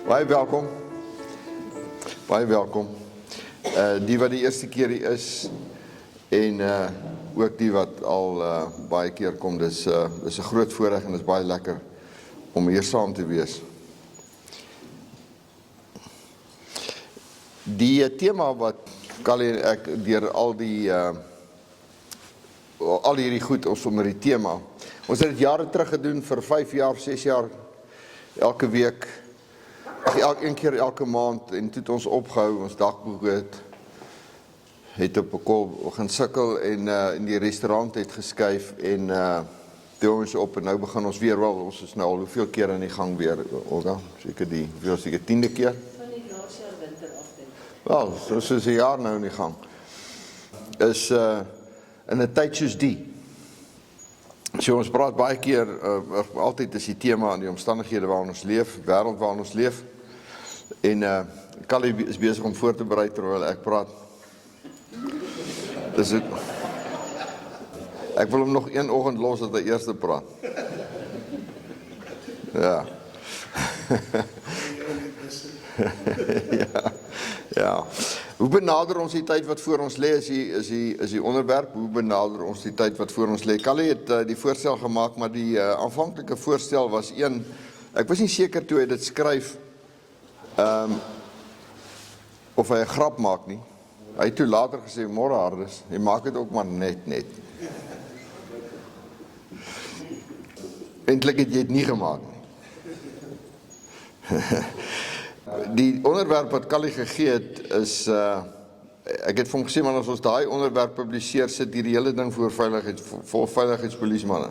Baie welkom. Baie welkom. Die wat die eerste keer hier is en ook die wat al baie keer kom, dis 'n groot voorreg en dis baie lekker om hier saam te wees. Die tema wat Callie en ek deur al hierdie goed ons onder die tema. Ons het dit jare terug gedoen vir 5 jaar, 6 jaar, elke week, een keer elke maand, en toe het ons opgehou, ons dagboek het op 'n kol gaan sukkel en in die restaurant het geskuif en toe ons op en nou begin ons weer, wel, ons is nou al hoeveel keer aan die gang weer, Olga, seker 10de keer? Van die laas jaar winter af, denk ek. Wel, soos 'n jaar nou in die gang. Is in 'n tyd soos die. So ons praat baie keer, altyd is die tema aan die omstandighede waarin ons leef, wêreld waarin ons leef. En Callie is besig om voor te berei terwyl ek praat. Dis het. Ek wil hom nog een oggend los dat hy eers praat. Ja. Ja. Hoe benader ons die tyd wat voor ons lê, is die onderwerp, hoe benader ons die tyd wat voor ons lê? Callie het die voorstel gemaak, maar die aanvanklike voorstel was ek was nie seker toe hy dit skryf, of hy 'n grap maak nie. Hy het toe later gesê, môre Hardes, hy maak dit ook maar net. Eintlik het jy dit nie gemaak nie. Die onderwerp wat Callie gegee het is, ek het vir hom gesê, maar as ons daai onderwerp publiseer, sit hierdie hele ding voor veiligheidspolismanne.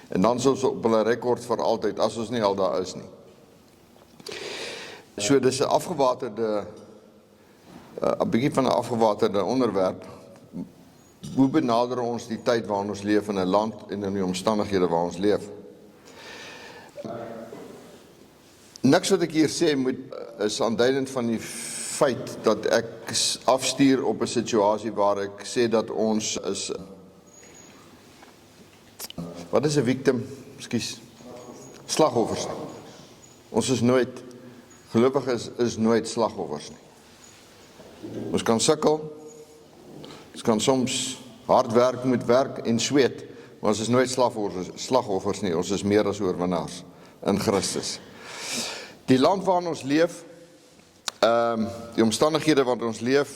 En dan sal ons op hulle rekord vir altyd, as ons nie al daar is nie. So dis 'n afgewaterde, 'n bietjie van 'n afgewaterde onderwerp. Hoe benader ons die tyd waarin ons leef in 'n land en in die omstandighede waar ons leef? Niks wat ek hier sê is aanduidend van die feit dat ek afstuur op 'n situasie waar ek sê dat ons is, wat is 'n victim? Ekskuus. Slagoffers. Ons is nooit, gelowiges is nooit slagoffers nie. Ons kan sukkel, ons kan soms hard werk, moet werk en sweet, maar ons is nooit slagoffers nie, ons is meer as oorwinnaars in Christus. Die land waarin ons leef, die omstandighede waarin ons leef,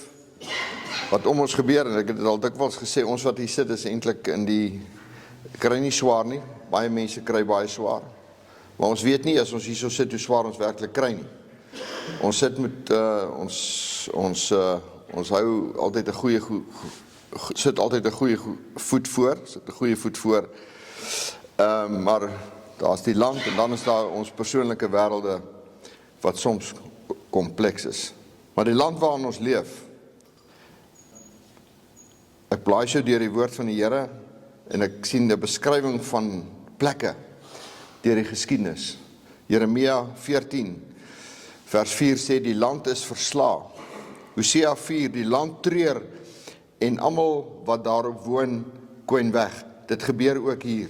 wat om ons gebeur, en ek het dit al dikwels gesê, ons wat hier sit is eintlik kry nie swaar nie, baie mense kry baie swaar, maar ons weet nie as ons hier so sit hoe swaar ons werklik kry nie. Ons sit met, ons hou altyd 'n goeie voet voor, maar daar's die land en dan is daar ons persoonlike wêrelde wat soms kompleks is. Maar die land waarin ons leef, ek blaai so deur die woord van die Here en ek sien 'n beskrywing van plekke deur die geskiedenis. Jeremia 14 vers 4 sê die land is versla. Hosea 4, die land treur en almal wat daarop woon kwyn weg. Dit gebeur ook hier.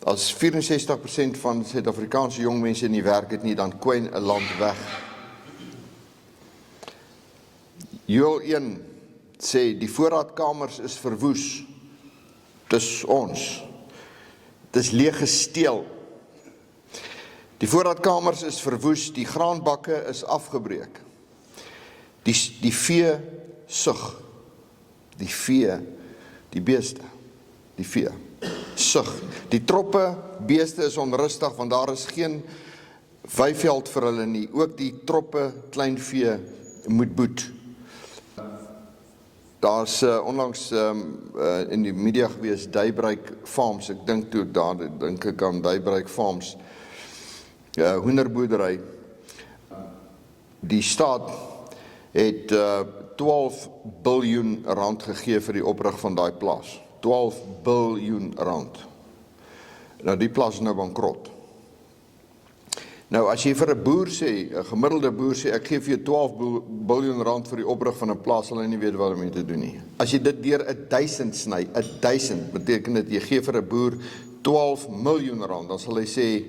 As 64% van Suid-Afrikaanse jong mense nie werk het nie, dan kwyn 'n land weg. Joël 1 sê die voorraadkamers is verwoes. Dis ons. Dis leeg gesteel. Die voorraadkamers is verwoes, die graanbakke is afgebreek. Die vee sug. Die beeste. Die vee sug. Die troppe beeste is onrustig, want daar is geen weiveld vir hulle nie. Ook die troppe kleinvee moet boet. Daar's onlangs in die media gewees, Daybreak Farms, ek dink ek aan Daybreak Farms, hoenderboerdery. Die staat het 12 biljoen rand gegee vir die oprig van daai plaas. 12 biljoen rand. Nou die plaas is nou bankrot. Nou as jy vir 'n boer sê, 'n gemiddelde boer sê, ek gee vir jou 12 biljoen rand vir die oprig van 'n plaas, sal hy nie weet wat om mee te doen nie. As jy dit deur 1000 sny, 1000 beteken dit jy gee vir 'n boer 12 miljoen rand, dan sal hy sê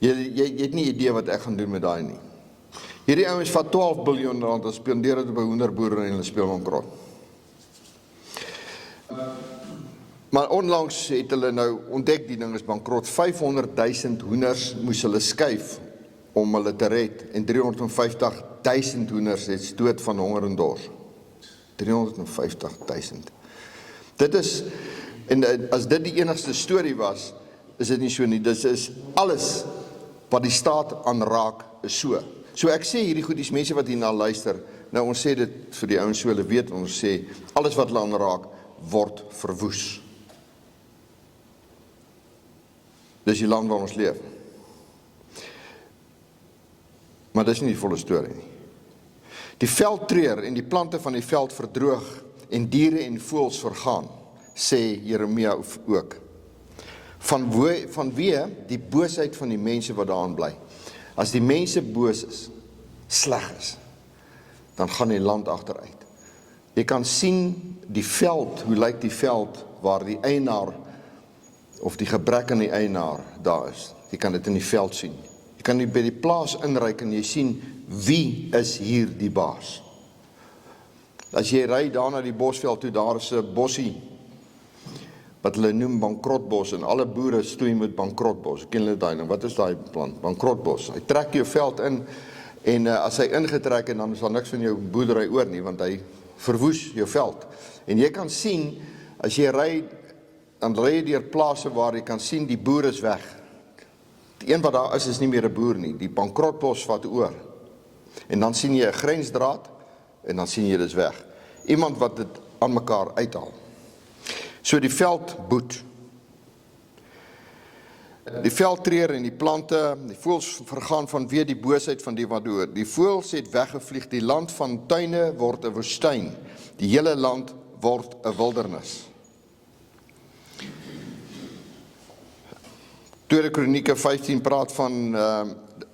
Jy het nie idee wat ek gaan doen met daai nie. Hierdie ouens vat 12 biljoen rand en spandeer dit op 'n hoenderboer en hulle speel bankrot. Maar onlangs het hulle nou ontdek die ding is bankrot. 500,000 hoenders moes hulle skuif om hulle te red en 350,000 hoenders het dood van honger en dors. 350,000. Dit is, en as dit die enigste storie was, is dit nie so nie. Dit is alles wat die staat aanraak is so. So ek sê hierdie goedies, mense wat hierna luister, nou ons sê dit vir die ouens so hulle weet, ons sê, alles wat hulle aanraak, word verwoes. Dis die land waar ons leef. Maar dis nie die volle storie nie. Die veld treur en die plante van die veld verdroog en diere en voëls vergaan, sê Jeremia ook. Vanweë die boosheid van die mense wat daarin bly. As die mense boos is, sleg is, dan gaan die land agteruit. Jy kan sien die veld, hoe lyk die veld waar die eienaar of die gebrek aan die eienaar daar is. Jy kan dit in die veld sien. Jy kan by die plaas inryk en jy sien wie is hier die baas. As jy ry daar na die bosveld toe, daar is 'n bossie wat hulle noem bankrotbos en alle boere stoei met bankrotbos. Ken julle daai ding? Wat is daai plant? Bankrotbos. Hy trek jou veld in en as hy ingetrek en dan is daar niks van jou boerdery oor nie, want hy verwoes jou veld. En jy kan sien as jy ry, dan ry jy deur plase waar jy kan sien die boer is weg. Die een wat daar is nie meer 'n boer nie. Die bankrotbos vat oor. En dan sien jy 'n grensdraad en dan sien jy dis weg. Iemand wat dit aan mekaar uithaal. So die veld boet. Die veld treur en die plante, die voëls vergaan vanweë die boosheid van die wat dood. Die voëls het weggevlieg, die land van tuine word 'n woestyn. Die hele land word 'n wildernis. 2 Kronieke 15 praat van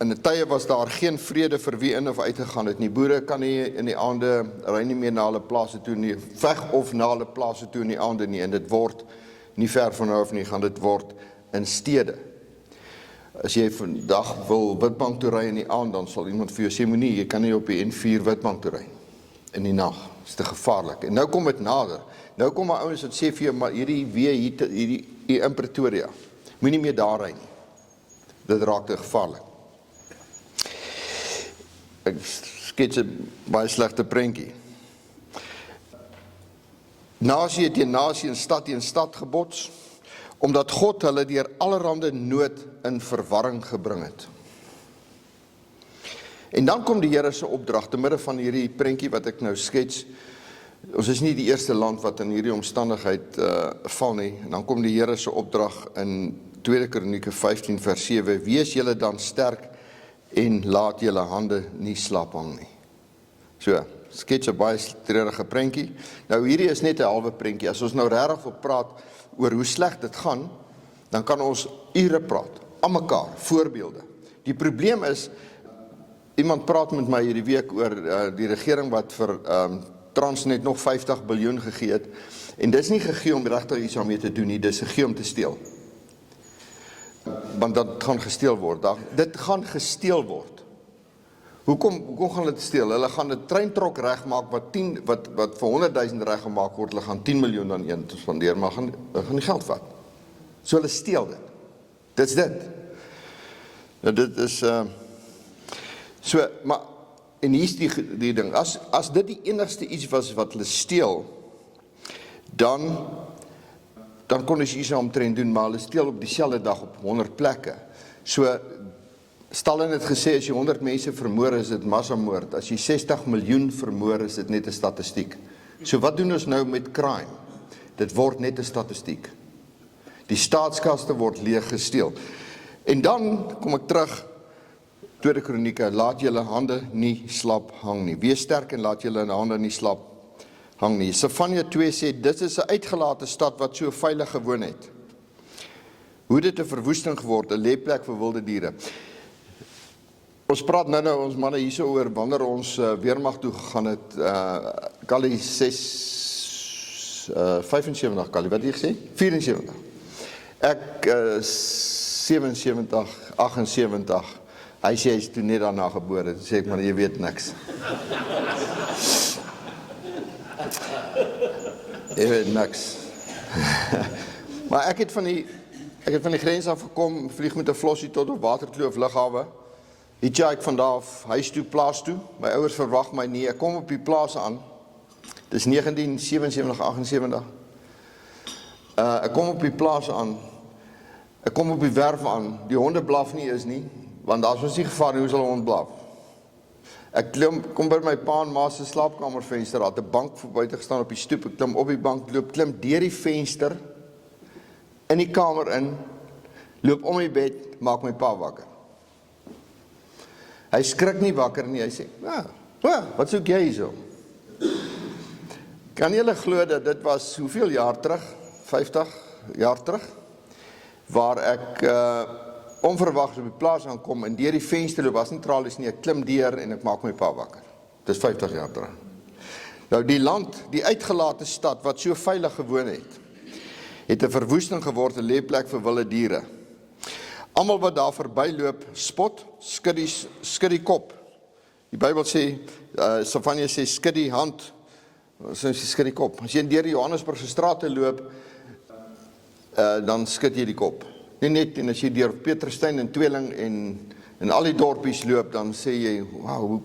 in die tye was daar geen vrede vir wie in of uitgegaan het nie. Boere kan nie in die aande ry nie meer na hulle plase toe nie, veg of na hulle plase toe in die aande nie, en dit word nie ver van nou af nie, gaan dit word in stede. As jy vandag wil Witbank toe ry in die aand, dan sal iemand vir jou sê, moenie, jy kan nie op die N4 Witbank toe ry in die nag, is te gevaarlik. En nou kom dit nader. Nou kom maar ouens wat sê vir jou, maar hierdie hier in Pretoria, moenie meer daar ry nie. Dit raak te gevaarlik. Ek skets 'n baie slegte prentjie. Nasie teen nasie en stad gebots, omdat God hulle deur allerhande nood in verwarring gebring het. En dan kom die Here se opdrag te midde van hierdie prentjie wat ek nou skets. Ons is nie die eerste land wat in hierdie omstandigheid val nie. En dan kom die Here se opdrag in 2 Kronieke 15 vers 7. Wees julle dan sterk en laat julle hande nie slap hang nie. So, skets 'n baie treurige prentjie. Nou hierdie is net 'n halwe prentjie. As ons nou regtig wil praat oor hoe sleg dit gaan, dan kan ons ure praat, aan mekaar, voorbeelde. Die probleem is, iemand praat met my hierdie week oor die regering wat vir Transnet nog 50 biljoen gegee het, en dis nie gegee om regtig iets daarmee te doen nie, dis gegee om te steel. Want dat gaan gesteel word. Dit gaan gesteel word. Hoekom gaan dit steel? Hulle gaan 'n treintrok regmaak wat vir 100.000 reggemaak word, hulle gaan 10 miljoen aan een te spandeer, maar hulle gaan die geld vat. So hulle steel dit. Dit's dit. Nou dit is so, maar en hier's die ding. As dit die enigste iets was wat hulle steel, dan kon ons iets omtrent doen, maar hulle steel op dieselfde dag op 100 plekke. So, Stalin het gesê, as jy 100 mense vermoor, is dit massamoord. As jy 60 miljoen vermoor, is dit net 'n statistiek. So wat doen ons nou met crime? Dit word net 'n statistiek. Die staatskaste word leeg gesteel. En dan kom ek terug, 2 Kronieke, laat julle hande nie slap hang nie. Wees sterk en laat julle hande nie slap hang nie. Sefanja 2 sê, dit is 'n uitgelate stad wat so veilig gewoon het. Hoe dit 'n verwoesting geword, 'n leefplek vir wilde diere. Ons praat nou ons manne hierso oor wanneer ons weermag toe gegaan het, Kali 75 Kali, wat het jy gesê? 74. Ek 77, 78. Hy sê hy is toe net daarna gebore. Toe sê ek, maar jy weet niks. Jy weet niks. Maar ek het van die grens af gekom, vlieg met 'n flossie tot op Waterkloof lughawe. Hitchhike van daar af, huis toe, plaas toe. My ouers verwag my nie. Ek kom op die plaas aan. Dis 1977, 78. Ek kom op die plaas aan. Ek kom op die werf aan. Die honde blaf nie is nie, want daar's ons nie gevaar nie, hoe sal 'n hond blaf? Ek kom by my pa en ma se slaapkamervenster, daar het 'n bank voor buite gestaan op die stoep. Ek klim op die bank, klim deur die venster in die kamer in, loop om die bed, maak my pa wakker. Hy skrik nie wakker nie, hy sê, wat soek jy hierso? Kan julle glo dat dit was hoeveel jaar terug? 50 jaar terug? Waar ek onverwags op die plaas aankom en deur die venster loop, was nie tralies nie, ek klim deur en ek maak my pa wakker. Dis 50 jaar terug. Nou die land, die uitgelate stad wat so veilig gewoon het 'n verwoesting geword, 'n leefplek vir wilde diere. Almal wat daar verbyloop, spot, skud die kop. Die Bybel sê, Sefanja sê, skud die hand, so skud die kop. As jy deur die Johannesburg se strate loop, dan skud jy die kop. Nie net, en as jy deur Petrusstein en Tweeling en al die dorpies loop, dan sê jy, wow,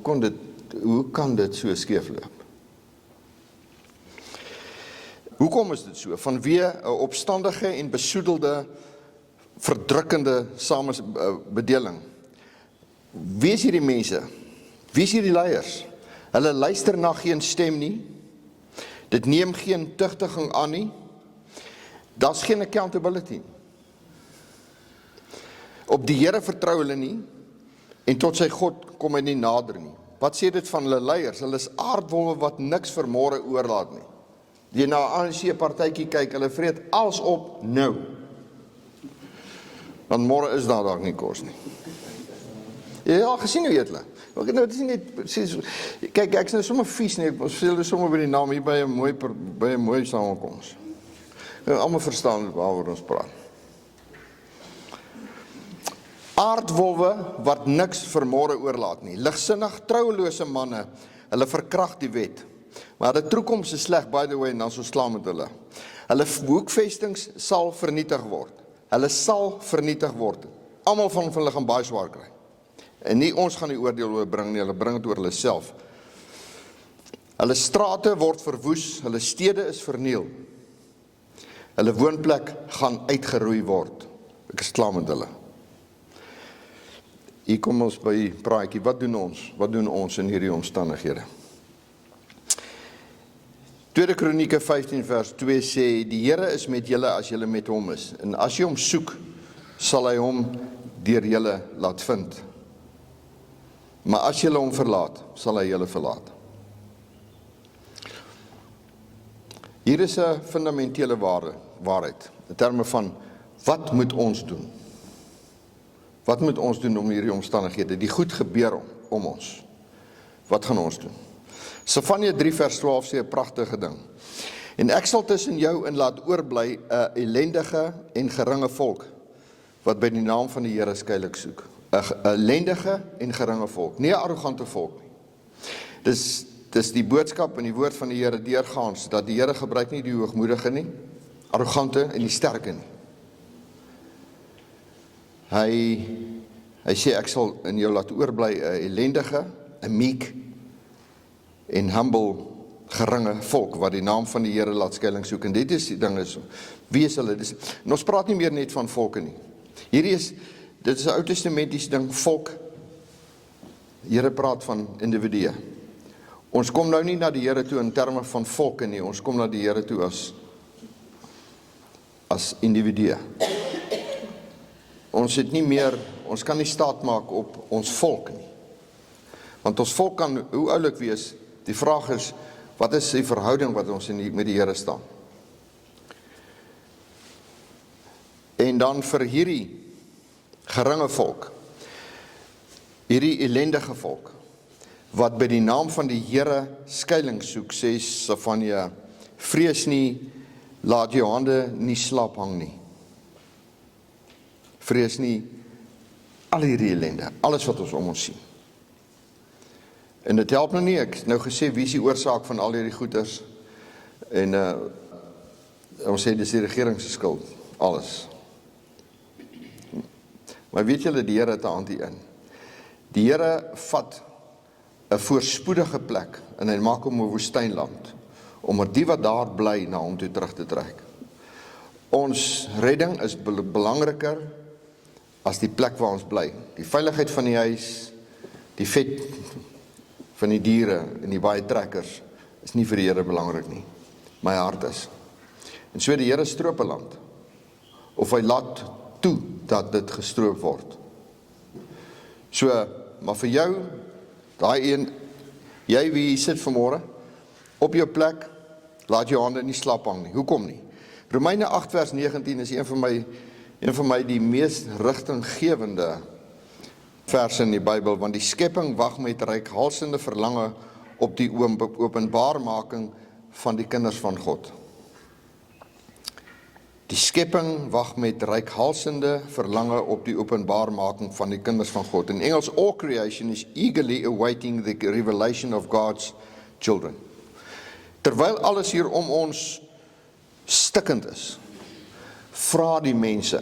hoe kan dit so skeef loop? Hoekom is dit so? Vanweë 'n opstandige en besoedelde, verdrukkende bedeling. Wie is hierdie mense? Wie is hierdie leiers? Hulle luister na geen stem nie. Dit neem geen tugtiging aan nie. Daar's geen accountability. Op die Here vertrou hulle nie, en tot sy God kom hy nie nader nie. Wat sê dit van hulle leiers? Hulle is aardwolwe wat niks vir môre oorlaat nie. Jy na 'n ANC partytjie kyk, hulle vreet alles op nou. Want môre is daar dalk nie kos nie. Jy al gesien hoe eet hulle? Nou, dit is net, kyk, ek is nou sommer vies nie, ons sê hulle sommer by die naam hier by 'n mooi samekoms. Almal verstaan waaroor ons praat. Aardwolwe wat niks vir môre oorlaat nie. Ligsinnig, troulose manne, hulle verkragt die wet. Maar die toekoms is sleg, by the way, en dan so slaam met hulle. Hulle hoekvestings sal vernietig word. Hulle sal vernietig word. Almal van hulle gaan baie swaar kry. En nie ons gaan die oordeel oor bring nie, hulle bring dit oor hulle self. Hulle strate word verwoes, hulle stede is verniel. Hulle woonplek gaan uitgeroei word. Ek is klaar met hulle. Hier kom ons by die praatjie, wat doen ons? Wat doen ons in hierdie omstandighede? 2 Kronieke 15 vers 2 sê, die Here is met julle as julle met hom is. En as jy hom soek, sal hy hom deur julle laat vind. Maar as julle hom verlaat, sal hy julle verlaat. Hier is 'n fundamentele waarheid, in terme van, wat moet ons doen? Wat moet ons doen om hierdie omstandighede? Die goed gebeur om ons. Wat gaan ons doen? Sefanja 3 vers 12 sê 'n pragtige ding. En ek sal tussen jou in laat oorbly 'n ellendige en geringe volk, wat by die naam van die Here skuilik soek. 'n ellendige en geringe volk, nie 'n arrogante volk nie. Dis die boodskap in die woord van die Here deurgaans, dat die Here gebruik nie die hoogmoedige nie, arrogante en die sterke nie. Hy sê, ek sal in jou laat oorbly 'n ellendige, 'n meek en humble, geringe volk, wat die naam van die Here laat skuiling soek. En dit is die ding is, wie is hulle? En ons praat nie meer net van volke nie. Dit is 'n Ou Testamentiese ding, volk. Die Here praat van individue. Ons kom nou nie na die Here toe in terme van volke nie, ons kom na die Here toe as individue. Ons kan nie staat maak op ons volk nie. Want ons volk kan hoe oulik wees, die vraag is, wat is die verhouding wat ons met die Here staan? En dan vir hierdie geringe volk, hierdie ellendige volk, wat by die naam van die Here skuiling soek, sê Sefanja, vrees nie, laat jou hande nie slap hang nie. vrees nie al hierdie ellende, alles wat ons om ons sien. En dit help nou nie, ek het nou gesê, wie is die oorsaak van al hierdie goeders, en ons sê, dis die regering se skuld, alles. Maar weet julle, die Here het 'n hand hierin. Die Here vat 'n voorspoedige plek, en hy maak hom 'n woestynland, om die wat daar bly na hom toe terug te trek. Ons redding is belangriker as die plek waar ons bly. Die veiligheid van die huis, die vet van die diere en die baie trekkers is nie vir die Here belangrik nie. My hart is. En so die Here stroop 'n land, of hy laat toe dat dit gestroop word. So, maar vir jou, daai een, jy wie hier sit vanmôre, op jou plek, laat jou hande nie slap hang nie. Hoekom nie? Romeine 8 vers 19 is een van my die mees rigtinggewende verse in die Bybel, want die skepping wag met reikhalsende verlange op die openbaarmaking van die kinders van God. Die skepping wag met reikhalsende verlange op die openbaarmaking van die kinders van God. In Engels, all creation is eagerly awaiting the revelation of God's children. Terwyl alles hier om ons stikkend is, vra die mense,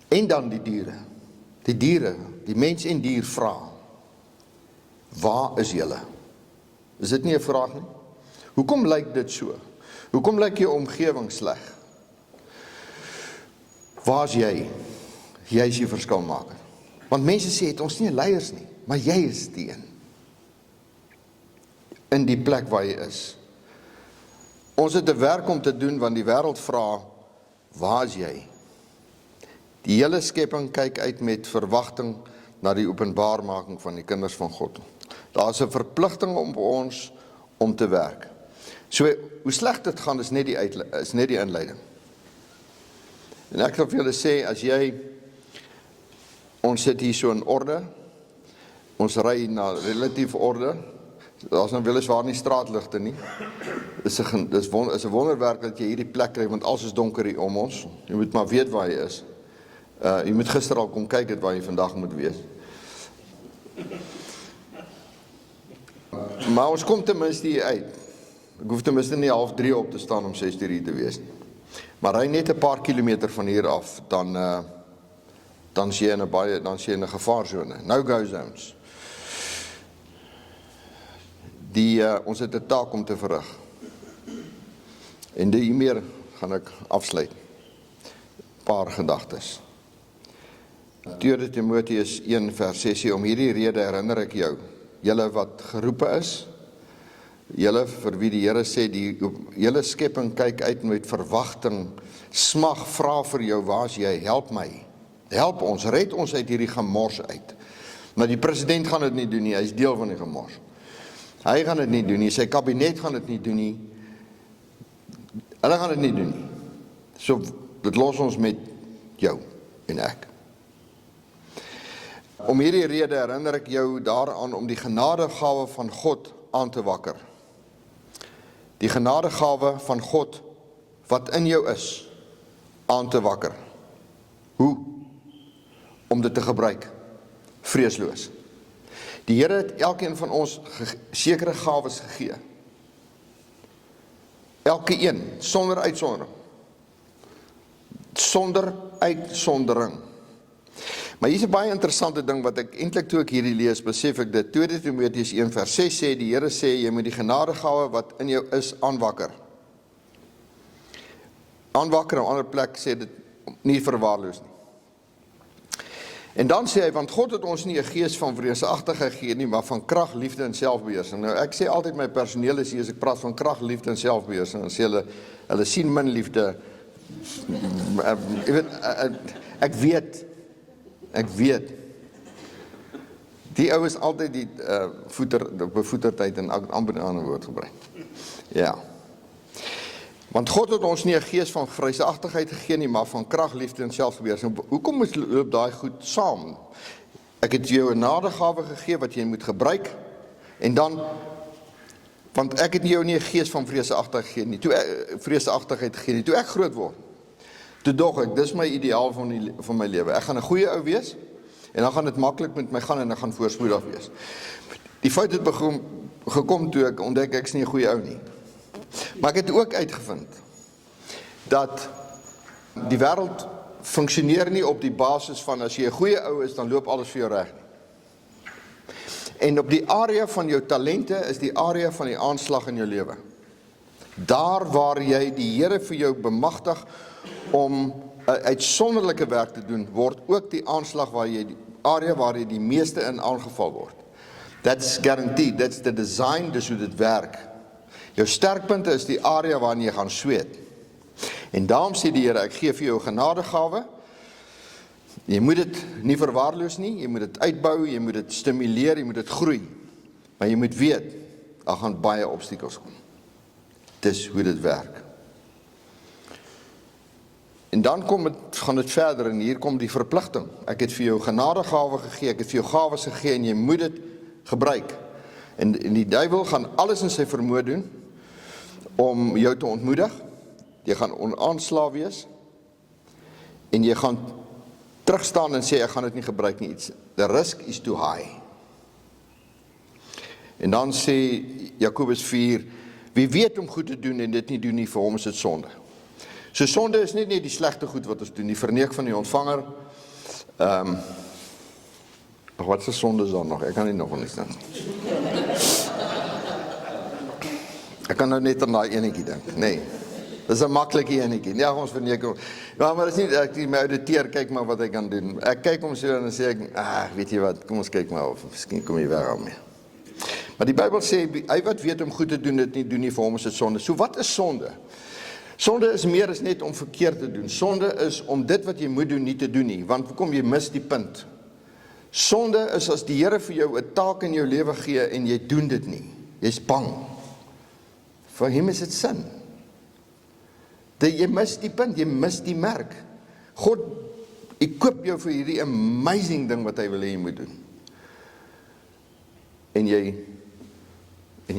en dan die diere, die mens en dier vra, waar is julle? Is dit nie 'n vraag nie? Hoekom lyk dit so? Hoekom lyk jou omgewing sleg? Waar is jy? Jy is die verskilmaker. Want mense sê, het ons nie leiers nie, maar jy is die een. In die plek waar jy is. Ons het 'n werk om te doen, want die wêreld vra, waar is jy? Die hele skepping kyk uit met verwagting na die openbaarmaking van die kinders van God. Daar is 'n verpligting op ons om te werk. So, hoe sleg dit gaan, is net die inleiding. En ek wil vir julle sê, as jy, ons sit hier so in orde, ons ry na relatief orde, daar is nou weliswaar nie straatligte nie, is 'n wonderwerk dat jy hierdie plek kry, want alles is donker hier om ons, jy moet maar weet waar jy is. Jy moet gister al kom kyk het waar jy vandag moet wees. Maar ons kom ten minste hier uit. Ek hoef ten minste nie 2:30 op te staan om 6:00 hier te wees nie. Maar ry net 'n paar kilometer van hier af, dan is jy in 'n gevaarsone, no-go zones. Ons het 'n taak om te verrig. En hiermee gaan ek afsluit. Paar gedagtes. 2 Timoteus 1 vers 6 sê, om hierdie rede herinner ek jou, julle wat geroepe is, julle vir wie die Here sê, die hele skepping kyk uit met verwagting, smag, vra vir jou, waar is jy, help my, help ons, red ons uit hierdie gemors uit. Maar die president gaan dit nie doen nie, hy is deel van die gemors. Hy gaan dit nie doen nie, sy kabinet gaan dit nie doen nie, hulle gaan dit nie doen nie. So, dit los ons met jou en ek. Om hierdie rede herinner ek jou daaraan om die genadegawe van God aan te wakker. Die genadegawe van God wat in jou is, aan te wakker. Hoe? Om dit te gebruik, vreesloos. Die Here het elkeen van ons sekere gawes gegee. Elke een, sonder uitsondering. Sonder uitsondering. Maar hier is 'n baie interessante ding wat ek eintlik toe ek hierdie lees, besef ek dit. 2 Timoteus 1 vers 6 sê, die Here sê, jy moet die genadegawe wat in jou is aanwakker. Aanwakker, op 'n ander plek sê dit nie verwaarloos nie. En dan sê hy, want God het ons nie 'n gees van vreesagtigheid gegee nie, maar van krag, liefde en selfbeheersing. Nou ek sê altyd my personeel is hier, as ek praat van krag, liefde en selfbeheersing, dan sê hulle sien min liefde. Ek weet. Die ou is altyd die bevoeterdheid en amper 'n ander woord gebruik. Ja. Want God het ons nie 'n gees van vreesagtigheid gegee nie, maar van krag, liefde en selfbeheersing. Hoekom loop daai goed saam? Ek het jou 'n nadegawe gegee wat jy moet gebruik, en dan, want ek het jou nie 'n gees van vreesagtigheid gegee nie, vreesagtigheid gegee nie, toe ek groot word. Toe dog ek, dis my ideaal van my lewe. Ek gaan 'n goeie ou wees, en dan gaan dit maklik met my gaan, en ek gaan voorspoedig wees. Die fout het gekom toe ek ontdek ek is nie 'n goeie ou nie. Maar ek het ook uitgevind, dat die wêreld funksioneer nie op die basis van, as jy 'n goeie ou is, dan loop alles vir jou reg nie. En op die area van jou talente, is die area van die aanslag in jou lewe. Daar waar jy die Here vir jou bemagtig, om 'n uitsonderlike werk te doen, word ook die aanslag die area waar jy die meeste in aangeval word. That's guaranteed, that's the design, dis hoe dit werk. Jou sterkpunte is die area waarin jy gaan sweet. En daarom sê die Here, ek gee vir jou genadegawe. Jy moet dit nie verwaarloos nie, jy moet dit uitbou, jy moet dit stimuleer, jy moet dit groei. Maar jy moet weet, daar gaan baie obstakels kom. Dis hoe dit werk. En dan gaan dit verder, en hier kom die verpligting. Ek het vir jou genadegawe gegee, ek het vir jou gawes gegee, en jy moet dit gebruik. En die duiwel gaan alles in sy vermoë doen, om jou te ontmoedig. Jy gaan onaanslaaf wees, en jy gaan terugstaan en sê, ek gaan dit nie gebruik nie. The risk is too high. En dan sê Jakobus 4, wie weet om goed te doen en dit nie doen nie, vir hom is dit sonde. So sonde is net nie die slegte goed wat ons doen, die verneek van die ontvanger. Wat se sonde is daar nog? Ek kan nie nog eens dink. Ek kan nou net aan daai enetjie dink. Nee. Dis 'n maklike enetjie. Nee, ons verneek hom. Ja, maar dis nie ek my ouditeur kyk maar wat hy kan doen. Ek kyk hom so en dan sê ek, weet jy wat, kom ons kyk maar of miskien kom jy weg daarmee. Maar die Bybel sê, hy wat weet om goed te doen, dit nie doen nie, vir hom is dit sonde. So wat is sonde? Sonde is meer as net om verkeerd te doen. Sonde is om dit wat jy moet doen, nie te doen nie, want kom jy mis die punt. Sonde is as die Here vir jou 'n taak in jou lewe gee, en jy doen dit nie. Jy's bang. Vir hom is dit sin. Jy mis die punt, jy mis die merk. God, ek koop jou vir hierdie amazing ding wat hy wil hê jy moet doen. En jy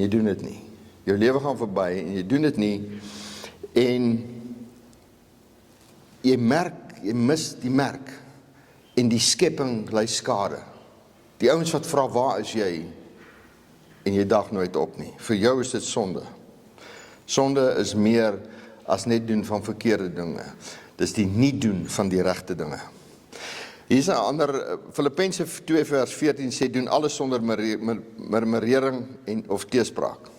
doen dit nie. Jou lewe gaan verby, en jy doen dit nie, en jy mis die merk, en die skepping ly skade. Die ouens wat vra, waar is jy? En jy dag nooit op nie. Vir jou is dit sonde. Sonde is meer as net doen van verkeerde dinge. Dis die nie doen van die regte dinge. Hier is 'n ander, Filippense 2 vers 14 sê, doen alles sonder murmurering of teespraak.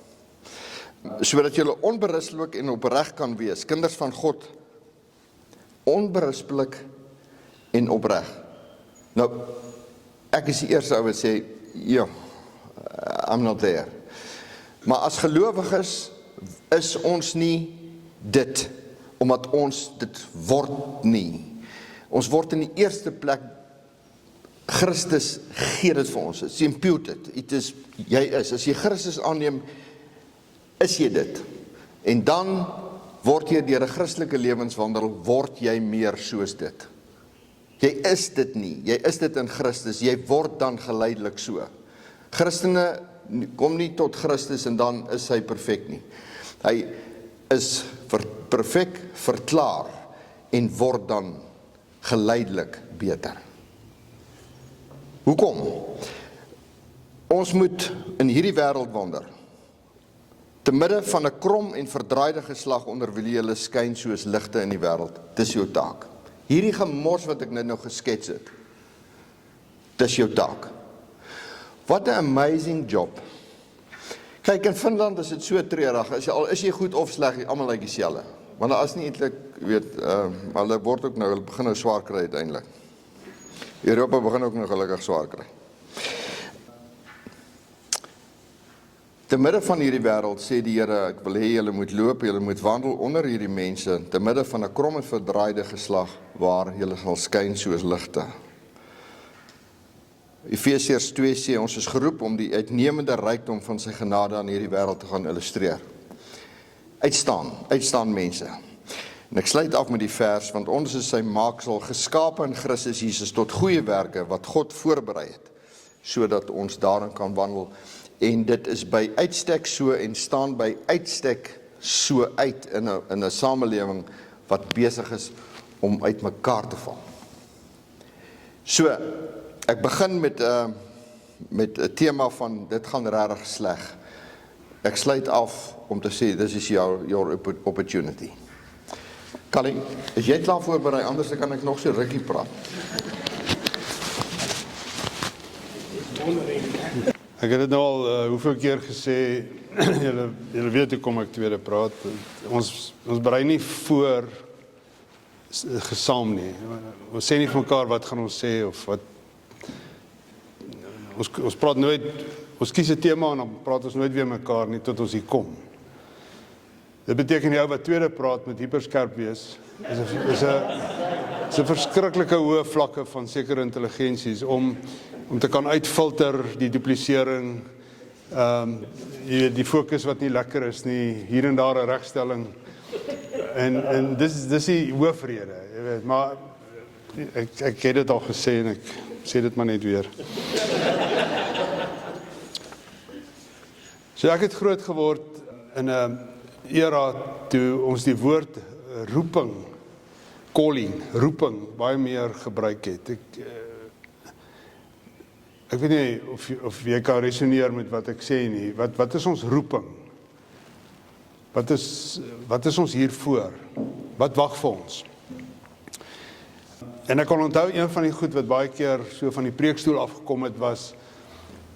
Sodat julle onberispelik en opreg kan wees, kinders van God, onberispelik en opreg. Nou, ek is die eerste ou wat sê, ja, I'm not there. Maar as gelowiges is ons nie dit, omdat ons dit word nie. Ons word in die eerste plek, Christus gee dit vir ons, it's imputed, jy is, as jy Christus aanneem, is jy dit, en dan word jy deur 'n Christelike lewenswandel, word jy meer soos dit. Jy is dit nie, jy is dit in Christus, jy word dan geleidelik so. Christene kom nie tot Christus en dan is hy perfek nie. Hy is perfek verklaar en word dan geleidelik beter. Hoekom? Ons moet in hierdie wêreld wandel. Te midde van 'n krom en verdraaide geslag onder wie julle skyn soos ligte in die wêreld. Dis jou taak. Hierdie gemors wat ek net nou geskets het, dis jou taak. What an amazing job. Kyk, in Finland is dit so treurig, is jy goed of sleg, almal lyk dieselfde. Want daar is nie eintlik, hulle word ook nou, hulle begin nou swaar kry uiteindelik. Europa begin ook nou gelukkig swaar kry. Te midde van hierdie wêreld sê die Here, ek wil hê julle moet loop, julle moet wandel onder hierdie mense, te midde van 'n krom en verdraaide geslag, waar julle sal skyn soos ligte. Efesiërs 2 sê, ons is geroep om die uitnemende rykdom van sy genade aan hierdie wêreld te gaan illustreer. Uitstaan mense. En ek sluit af met die vers, want ons is sy maaksel, geskape in Christus Jesus tot goeie werke, wat God voorberei het, sodat ons daarin kan wandel. En dit is by uitstek so, en staan by uitstek so uit in 'n samelewing wat besig is om uit mekaar te val. So, ek begin met 'n tema van dit gaan regtig sleg. Ek sluit af om te sê, this is your opportunity. Callie, is jy klaar voorberei, anders kan ek nog so rukkie praat. Ek het dit nou al hoeveel keer gesê, julle weet hoe kom ek tweede praat, ons berei nie voor gesaam nie, ons sê nie vir mekaar wat gaan ons sê, of wat, ons praat nooit, ons kies 'n tema en dan praat ons nooit weer mekaar nie, tot ons hier kom. Dit beteken die ou wat tweede praat met hyperskerp wees, is 'n verskriklike hoë vlakke van sekere intelligensies, om te kan uitfilter die duplisering, die fokus wat nie lekker is nie, hier en daar 'n regstelling, en dis die hoofrede, jy weet, maar ek het dit al gesê en ek sê dit maar net weer. So ek het groot geword in 'n era toe ons die woord roeping, calling, roeping, baie meer gebruik het. Ek weet nie of jy kan resoneer met wat ek sê nie. Wat is ons roeping? Wat is ons hiervoor? Wat wag vir ons? En ek kan onthou, een van die goed wat baie keer so van die preekstoel afgekom het, was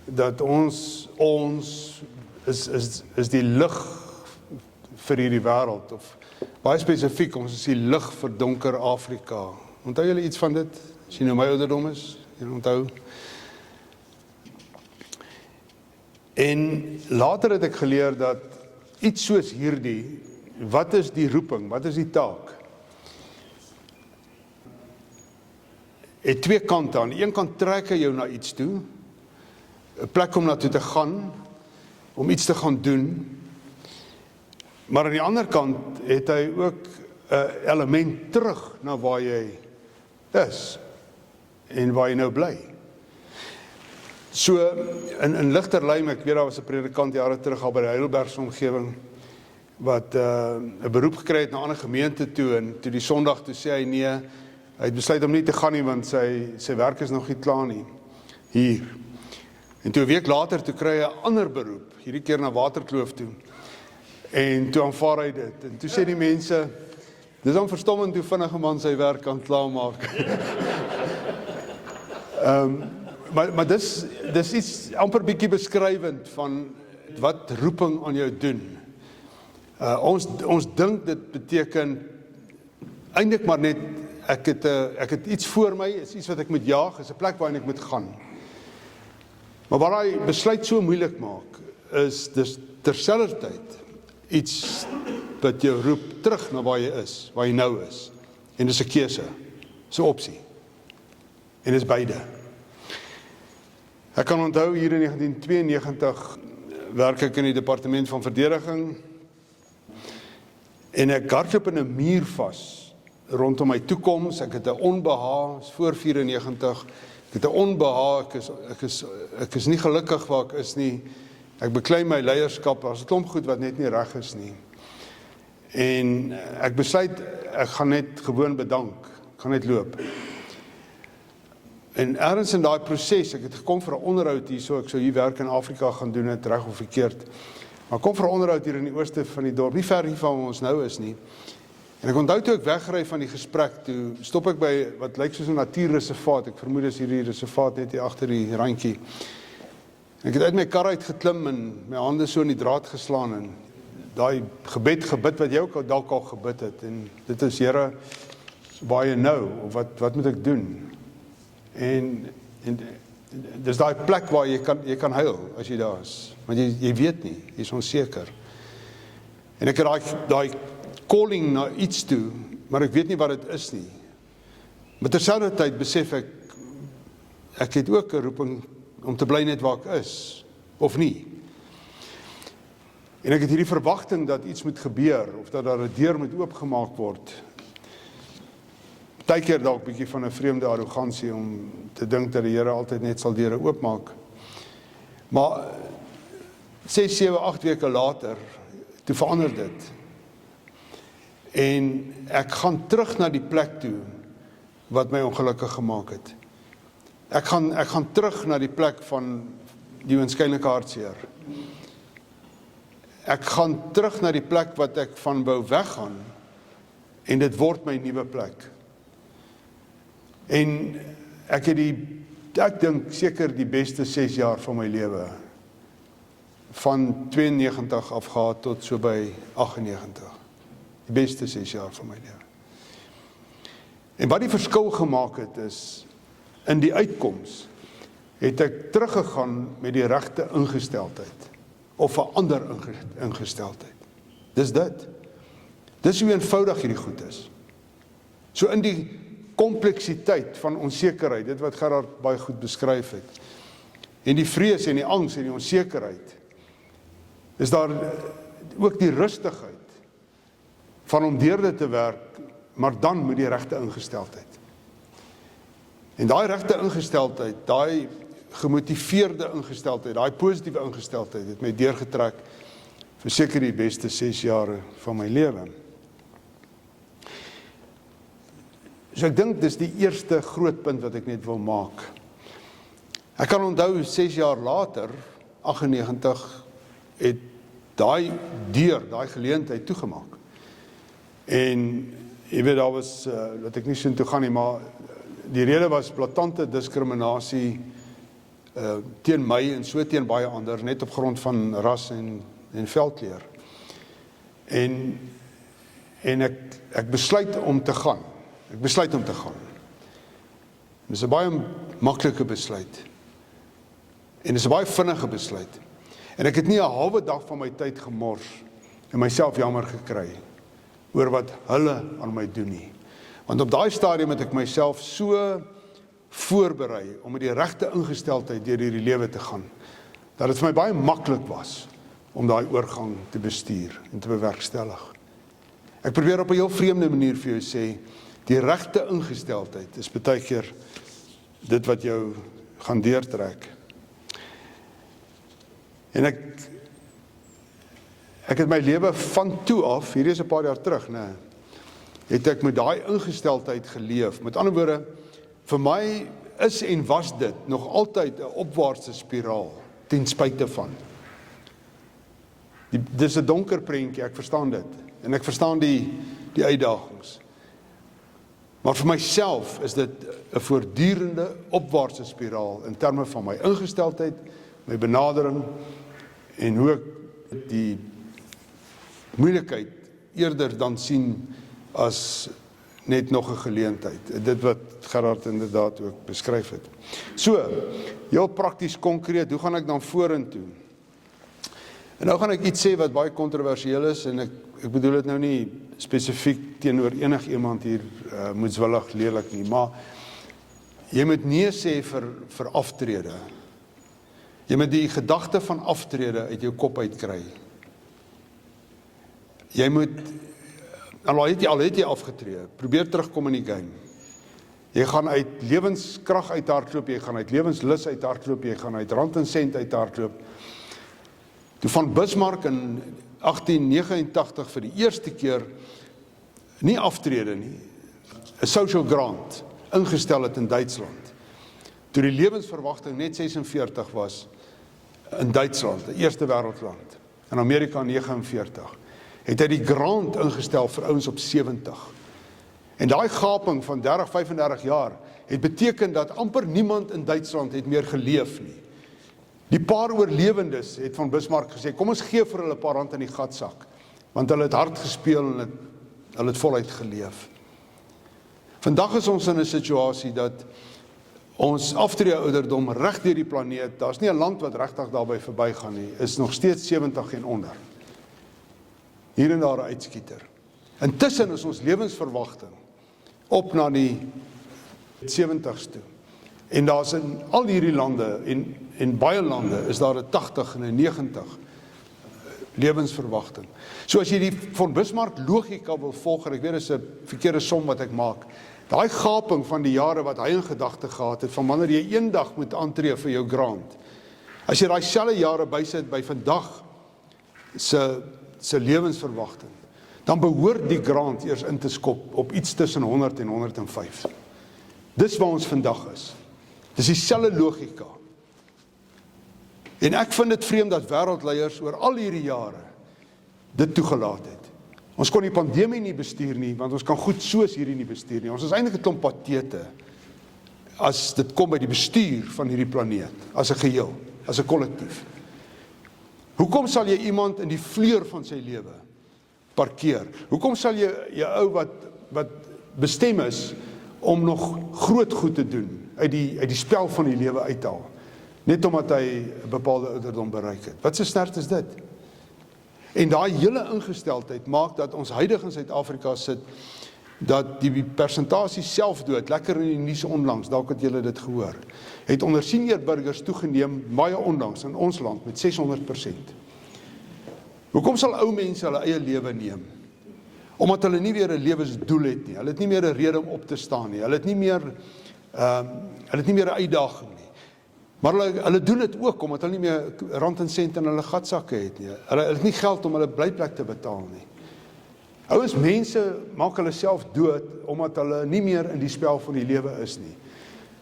dat ons is die lig vir hierdie wêreld, of baie spesifiek, ons is die lig vir donker Afrika. Onthou julle iets van dit? As jy nou my ouderdom is, jy onthou. En later het ek geleer dat iets soos hierdie, wat is die roeping, wat is die taak? Het twee kante. Aan die een kant trek hy jou na iets toe, 'n plek om na toe te gaan, om iets te gaan doen, maar aan die ander kant het hy ook 'n element terug na waar jy is, en waar jy nou bly. So, in Ligterlym, ek weet daar was 'n predikant jare terug al by die Heidelbergse omgewing, wat 'n beroep gekry het na 'n ander gemeente toe, en toe die Sondag toe sê hy nee, hy het besluit om nie te gaan nie, want sy werk is nog nie klaar nie, hier. En toe 'n week later, toe kry hy 'n ander beroep, hierdie keer na Waterkloof toe, en toe aanvaar hy dit, en toe sê die mense, dis dan verstommend hoe vinnig 'n man sy werk kan klaarmaak. Maar dis iets amper bietjie beskrywend van wat roeping aan jou doen. Ons dink dit beteken eintlik maar net ek het iets voor my, is iets wat ek moet jaag, is 'n plek waarin ek moet gaan. Maar wat hy besluit so moeilik maak, is dis terselfdertyd iets wat jou roep terug na waar jy is, waar jy nou is. En dis 'n keuse, dis 'n opsie. En dis beide. Ek kan onthou hier in 1992 werk ek in die departement van verdediging, en ek hardloop in 'n muur vas rondom my toekoms. Ek het 'n onbehaag, is voor 94, ek het 'n onbehaag, ek is nie gelukkig waar ek is nie, ek beklei my leierskap, daar's 'n klomp goed wat net nie reg is nie. En ek besluit, ek gaan net gewoon bedank, ek gaan net loop. En ergens in daai proses, ek het gekom vir 'n onderhoud hier, so ek sou hier werk in Afrika gaan doen, het reg of verkeerd. Maar kom vir 'n onderhoud hier in die ooste van die dorp, nie ver hier van waar ons nou is nie. En ek onthou toe ek wegry van die gesprek, toe stop ek by wat lyk soos 'n natuurreservaat. Ek vermoed is hierdie reservaat net hier agter die randjie. Ek het uit my kar uit geklim en my hande so in die draad geslaan, en daai gebed wat jy ook dalk al gebid het, en dit is, Here, waar jy nou, of wat moet ek doen? En dis daai plek waar jy kan huil as jy daar is, want jy weet nie, jy is onseker. En ek het daai calling na iets toe, maar ek weet nie wat dit is nie. Maar terselfdertyd besef ek het ook 'n roeping om te bly net waar ek is, of nie. En ek het hierdie verwagting dat iets moet gebeur, of dat daar 'n deur moet oopgemaak word. Partykeer dalk bietjie van 'n vreemde arrogansie om te dink dat die Here altyd net sal deure oopmaak. Maar 6, 7, 8 weke later, toe verander dit. En ek gaan terug na die plek toe wat my ongelukkig gemaak het. Ek gaan terug na die plek van die oënskynlike hartseer. Ek gaan terug na die plek wat ek van wou weggaan, en dit word my nuwe plek. En ek het ek dink seker die beste 6 jaar van my lewe, van 92 af gehad tot so by 98. Die beste 6 jaar van my lewe. En wat die verskil gemaak het is, in die uitkoms, het ek teruggegaan met die regte ingesteldheid, of 'n ander ingesteldheid. Dis dit. Dis hoe eenvoudig hierdie goed is. So in die kompleksiteit van onsekerheid, dit wat Gerard baie goed beskryf het, en die vrees en die angs en die onsekerheid, is daar ook die rustigheid van om deur dit te werk, maar dan met die regte ingesteldheid. En daai regte ingesteldheid, daai gemotiveerde ingesteldheid, daai positiewe ingesteldheid, het my deurgetrek vir seker die beste 6 jare van my lewe. So ek dink dis die eerste groot punt wat ek net wil maak. Ek kan onthou 6 jaar later, 98, het daai geleentheid toegemaak. En jy weet, daar was, dat ek nie so toe gaan nie, maar die rede was blaatante diskriminasie teen my en so teen baie ander, net op grond van ras en velkleur. En ek besluit om te gaan. Dit is 'n baie maklike besluit. En dit is 'n baie vinnige besluit. En ek het nie 'n halwe dag van my tyd gemors en myself jammer gekry oor wat hulle aan my doen nie. Want op daai stadium het ek myself so voorberei om met die regte ingesteldheid deur hierdie lewe te gaan, dat dit vir my baie maklik was om daai oorgang te bestuur en te bewerkstellig. Ek probeer op 'n heel vreemde manier vir jou sê, die regte ingesteldheid is baie keer dit wat jou gaan deurtrek. En ek het my lewe van toe af, hierdie is 'n paar jaar terug, het ek met daai ingesteldheid geleef. Met ander woorde, vir my is en was dit nog altyd 'n opwaartse spiraal, ten spyte van. Dis 'n donker prentjie, ek verstaan dit. En ek verstaan die uitdagings. Maar vir myself is dit 'n voortdurende opwaartse spiraal in terme van my ingesteldheid, my benadering en hoe ek die moeilikheid eerder dan sien as net nog 'n geleentheid. Dit wat Gerard inderdaad ook beskryf het. So, heel prakties konkreet, hoe gaan ek dan vorentoe? En nou gaan ek iets sê wat baie kontroversieel is, en ek bedoel dit nou nie spesifiek teenoor enigiemand hier moetswillig lelik nie, maar jy moet nee sê vir aftrede. Jy moet die gedagte van aftrede uit jou kop uitkry. Jy moet, al het jy afgetree, probeer terugkom in die game. Jy gaan uit lewenskrag uit hardloop, jy gaan uit lewenslus uit hardloop, jy gaan uit rand en sent uit hardloop. Toe van Bismarck in 1889 vir die eerste keer nie aftrede nie, 'n social grant ingestel het in Duitsland. Toe die lewensverwagting net 46 was in Duitsland, die eerste wêreldland, in Amerika 49, het hy die grant ingestel vir ouens op 70. En daai gaping van 30, 35 jaar het beteken dat amper niemand in Duitsland het meer geleef nie. Die paar oorlewendes het van Bismarck gesê, kom ons gee vir hulle 'n paar rand in die gatsak, want hulle het hard gespeel en hulle het voluit geleef. Vandag is ons in 'n situasie dat ons aftrede ouderdom reg deur die planeet, daar's nie 'n land wat regtig daarby verbygaan nie, is nog steeds 70 en onder. Hier en daar 'n uitskieter. Intussen is ons lewensverwagting op na die 70s toe. En daar's in al hierdie lande en baie lande is daar 'n 80 en 'n 90 lewensverwagting. So as jy die von Bismarck logika wil volg, en ek weet dis 'n verkeerde som wat ek maak, daai gaping van die jare wat hy in gedagte gehad het, van wanneer jy eendag moet aantree vir jou grant, as jy daai selfde jare bysit by vandag se lewensverwagting, dan behoort die grant eers in te skop op iets tussen 100 en 105. Dis waar ons vandag is. Dis dieselfde logika. En ek vind dit vreemd dat wêreldleiers oor al hierdie jare dit toegelaat het. Ons kon die pandemie nie bestuur nie, want ons kan goed soos hierdie nie bestuur nie. Ons is eintlik 'n klomp patete as dit kom by die bestuur van hierdie planeet, as 'n geheel, as 'n kollektief. Hoekom sal jy iemand in die vleur van sy lewe parkeer? Hoekom sal jy ou wat bestem is om nog groot goed te doen, uit die spel van die lewe uithaal, net omdat hy 'n bepaalde ouderdom bereik het? Wat se snert is dit? En daai hele ingesteldheid maak dat ons huidig in Suid-Afrika sit, dat die persentasie selfdood, lekker in die nuus onlangs, dalk het julle dit gehoor, het onder senior burgers toegeneem, baie onlangs in ons land, met 600%. Hoekom sal ou mense hulle eie lewe neem? Omdat hulle nie weer 'n lewensdoel het nie, hulle het nie meer 'n rede om op te staan nie, hulle het nie meer 'n uitdaging nie. Maar hulle doen dit ook omdat hulle nie meer rand en sent in hulle gatsakke het nie. Hulle het nie geld om hulle blyplek te betaal nie. Ouens, mense maak hulle self dood omdat hulle nie meer in die spel van die lewe is nie.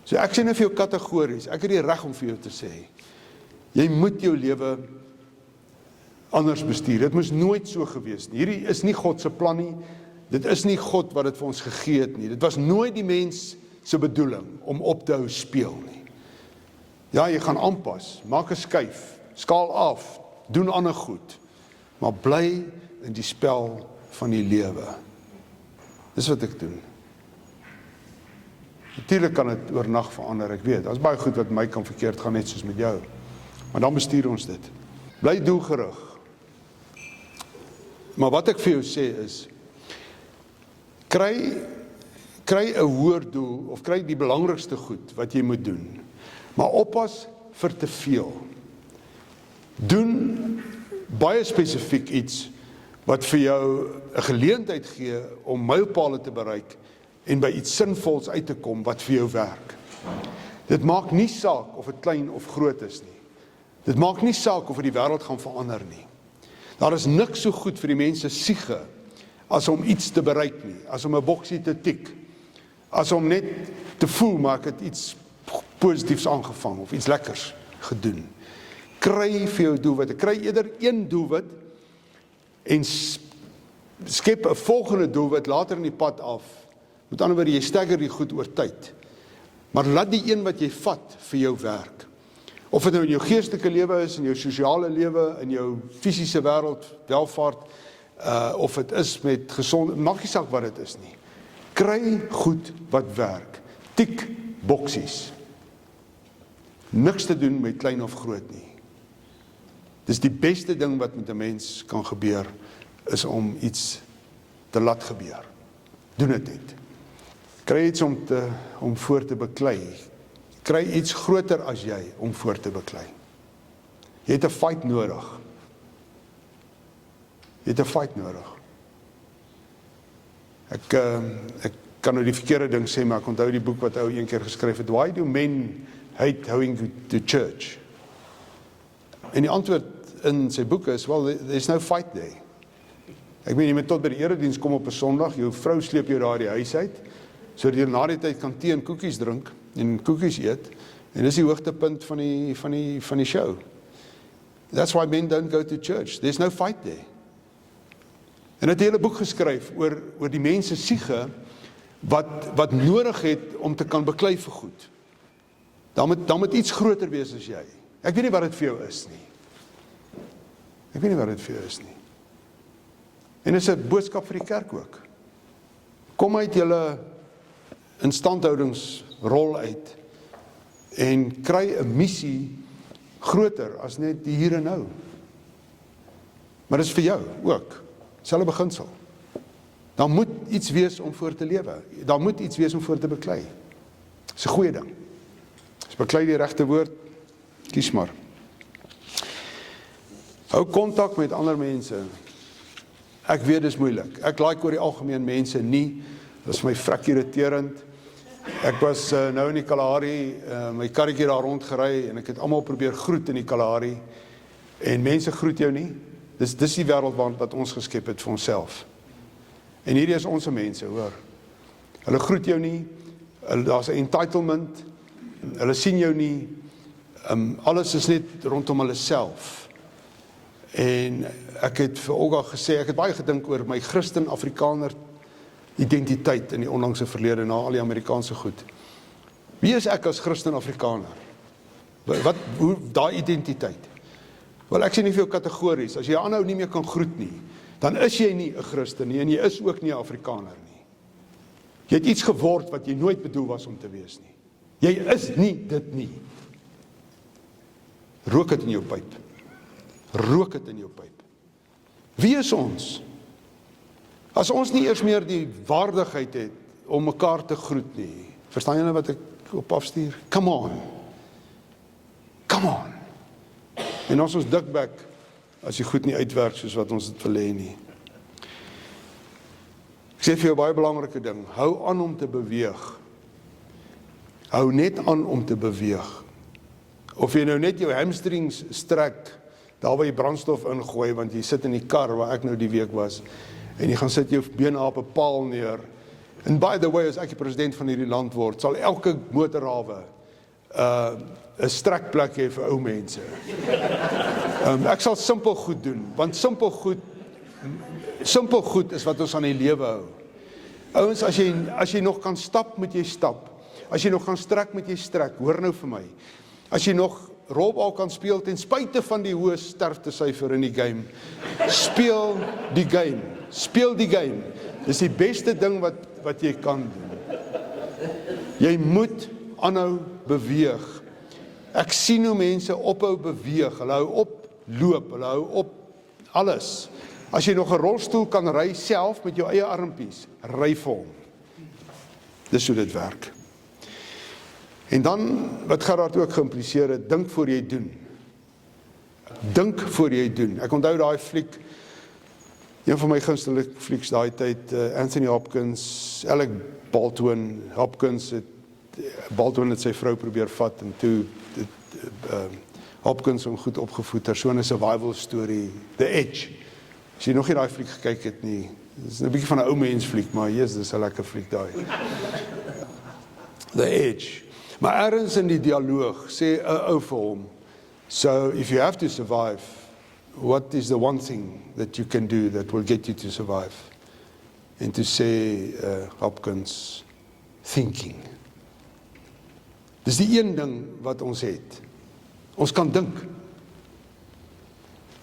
So ek sê net vir jou kategories, ek het die reg om vir jou te sê, jy moet jou lewe anders bestuur. Dit moes nooit so gewees nie. Hierdie is nie God se plan nie. Dit is nie God wat dit vir ons gegee het nie. Dit was nooit die mens se bedoeling om op te hou speel nie. Ja, jy gaan aanpas, maak 'n skuif, skaal af, doen ander goed, maar bly in die spel van die lewe. Dis wat ek doen. Natuurlik kan dit oornag verander, ek weet. Daar's baie goed wat my kan verkeerd gaan, net soos met jou. Maar dan bestuur ons dit. Bly doelgerig. Maar wat ek vir jou sê is, kry 'n hoër doel, of kry die belangrikste goed wat jy moet doen. Maar oppas vir te veel. Doen baie spesifiek iets wat vir jou 'n geleentheid gee om mylpale te bereik en by iets sinvols uit te kom wat vir jou werk. Dit maak nie saak of dit klein of groot is nie. Dit maak nie saak of dit die wêreld gaan verander nie. Daar is niks so goed vir die mense siege as om iets te bereik nie, as om 'n boksie te tik, as om net te voel maar ek het iets positiefs aangevang of iets lekkers gedoen. Kry vir jou doelwit, kry eerder een doelwit en skep 'n volgende doelwit later in die pad af. Met ander woorde, jy stagger die goed oor tyd. Maar laat die een wat jy vat vir jou werk. Of dit nou in jou geestelike lewe is, in jou sosiale lewe, in jou fisiese wêreld, welvaart, of dit is met gesond, maak nie saak wat dit is nie. Kry goed wat werk. Tik boksies. Niks te doen met klein of groot nie. Dis die beste ding wat met 'n mens kan gebeur, is om iets te laat gebeur. Doen dit net. Kry iets om voor te beklei. Kry iets groter as jy om voor te beklei. Jy het 'n fight nodig. Jy het 'n fight nodig. Ek kan nou die verkeerde ding sê, maar ek onthou die boek wat ou een keer geskryf het, Why do men hate going to church? En die antwoord in sy boek is, well, there's no fight there. Ek meen, jy moet tot by die erediens kom op 'n Sondag, jou vrou sleep jou daar die huis uit, sodat jy na die tyd kan tee en koekies drink, en koekies eet, en dis die hoogtepunt van die show. That's why men don't go to church. There's no fight there. En het 'n hele boek geskryf oor die mense siege wat nodig het om te kan beklei vir goed. Dan moet iets groter wees as jy. Ek weet nie wat dit vir jou is nie. Ek weet nie wat dit vir jou is nie. En dit is 'n boodskap vir die kerk ook. Kom uit julle instandhoudingsrol uit en kry 'n missie groter as net die hier en nou. Maar dit is vir jou ook. Selfe beginsel. Daar moet iets wees om voor te lewe. Daar moet iets wees om voor te beklei. Dis 'n goeie ding. As beklei die regte woord, kies maar. Hou kontak met ander mense. Ek weet dis moeilik. Ek like oor die algemeen mense nie. Dit is my vrek irriterend. Ek was nou in die Kalahari, my karretjie daar rondgery en ek het almal probeer groet in die Kalahari. En mense groet jou nie. Dis die wêreld wat ons geskep het vir onsself. En hierdie is ons mense, hoor. Hulle groet jou nie, daar's 'n entitlement, hulle sien jou nie, alles is net rondom hulle self. En ek het vir Olga gesê, ek het baie gedink oor my Christen-Afrikaner identiteit in die onlangse verlede, na al die Amerikaanse goed. Wie is ek as Christen-Afrikaner? Hoe daai identiteit? Wel, ek sê nie vir jou kategories, as jy aanhou nie meer kan groet nie, dan is jy nie 'n Christen nie, en jy is ook nie 'n Afrikaner nie. Jy het iets geword wat jy nooit bedoel was om te wees nie. Jy is nie dit nie. Rook dit in jou pyp. Rook dit in jou pyp. Wie is ons? As ons nie eers meer die waardigheid het om mekaar te groet nie, verstaan julle wat ek op afstuur? Come on. Come on. En ons dikbek as jy goed nie uitwerk soos wat ons dit wil hê nie. Ek sê vir jou baie belangrike ding, hou aan om te beweeg. Hou net aan om te beweeg. Of jy nou net jou hamstrings strek, daar waar jy brandstof ingooi, want jy sit in die kar waar ek nou die week was, en jy gaan sit jou bene op 'n paal neer. En by the way, as ek die president van hierdie land word, sal elke motorhawe 'n strekplek hê vir ou mense. Ek sal simpel goed doen, want simpel goed is wat ons aan die lewe hou. Ouens, as jy nog kan stap, moet jy stap. As jy nog kan strek, moet jy strek. Hoor nou vir my. As jy nog rolbal kan speel ten spyte van die hoë sterftesyfer in die game, speel die game. Speel die game. Dis die beste ding wat jy kan doen. Jy moet aanhou beweeg. Ek sien hoe mense ophou beweeg. Hulle hou op loop, hulle hou op alles. As jy nog 'n rolstoel kan ry self met jou eie armpies, ry vir hom. Dis hoe dit werk. En dan, wat Gerard ook geïmpliseer het, dink voor jy doen. Dink voor jy doen. Ek onthou daai fliek, een van my gunsteling flieks daai tyd, Anthony Hopkins, Alec Baldwin, Baldwin het sy vrou probeer vat, en toe Hopkins hom goed opgevoed, so 'n survival story, The Edge. As jy nog nie daai fliek gekyk het nie, dis 'n bietjie van 'n ou mens fliek, maar yes, dis 'n lekker fliek daai. The Edge. Maar ergens in die dialoog sê 'n ou vir hom, so if you have to survive, what is the one thing that you can do that will get you to survive? En toe sê Hopkins, thinking. Dis die een ding wat ons het. Ons kan dink.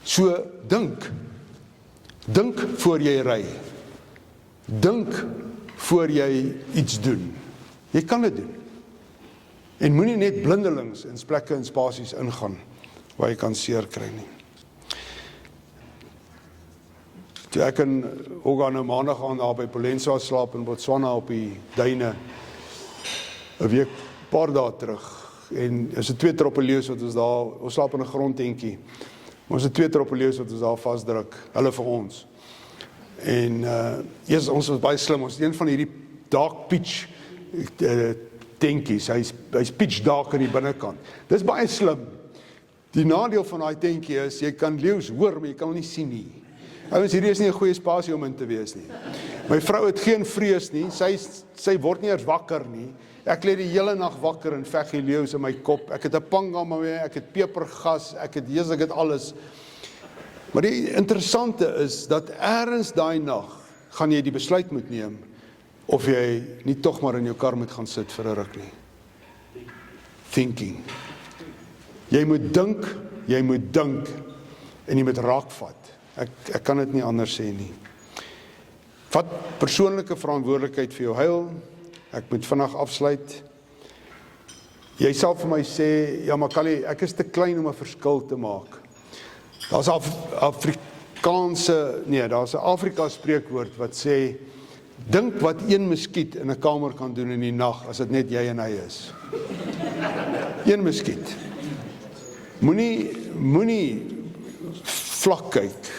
So dink. Dink voor jy ry. Dink voor jy iets doen. Jy kan dit doen. En moenie net blindelings in plekke en spasies ingaan waar jy kan seer kry nie. Toe ek en Olga nou maandag aan daar by Polensa slaap in Botswana op die duine, 'n week, paar dae terug, en is 'n 2 troppe leeu's wat ons daar, ons slaap in 'n grondtentjie, maar ons het 2 troppe leeu's wat ons daar vasdruk, hulle vir ons. En ons was baie slim, ons het een van hierdie dark pitch tentjies, hy's pitch dark aan die binnekant. Dis baie slim. Die nadeel van daai tentjie is, jy kan leeu's hoor, maar jy kan hom nie sien nie. Ouens, hierdie is nie 'n goeie spasie om in te wees nie. My vrou het geen vrees nie, sy word nie eers wakker nie. Ek lê die hele nag wakker en veg die leeu's in my kop. Ek het 'n panga met my, ek het pepergas, ek het alles. Maar die interessante is, dat ergens daai nag, gaan jy die besluit moet neem, of jy nie tog maar in jou kar moet gaan sit vir 'n ruk nie. Thinking. Jy moet dink, en jy moet raakvat. Ek kan dit nie anders sê nie. Vat persoonlike verantwoordelikheid vir jou heil. Ek moet vinnig afsluit. Jy sal vir my sê, ja maar Callie, ek is te klein om 'n verskil te maak. Daar's 'n Afrika spreekwoord wat sê, dink wat een muskiet in 'n kamer kan doen in die nag, as dit net jy en hy is. Een muskiet. Moenie vlak kyk,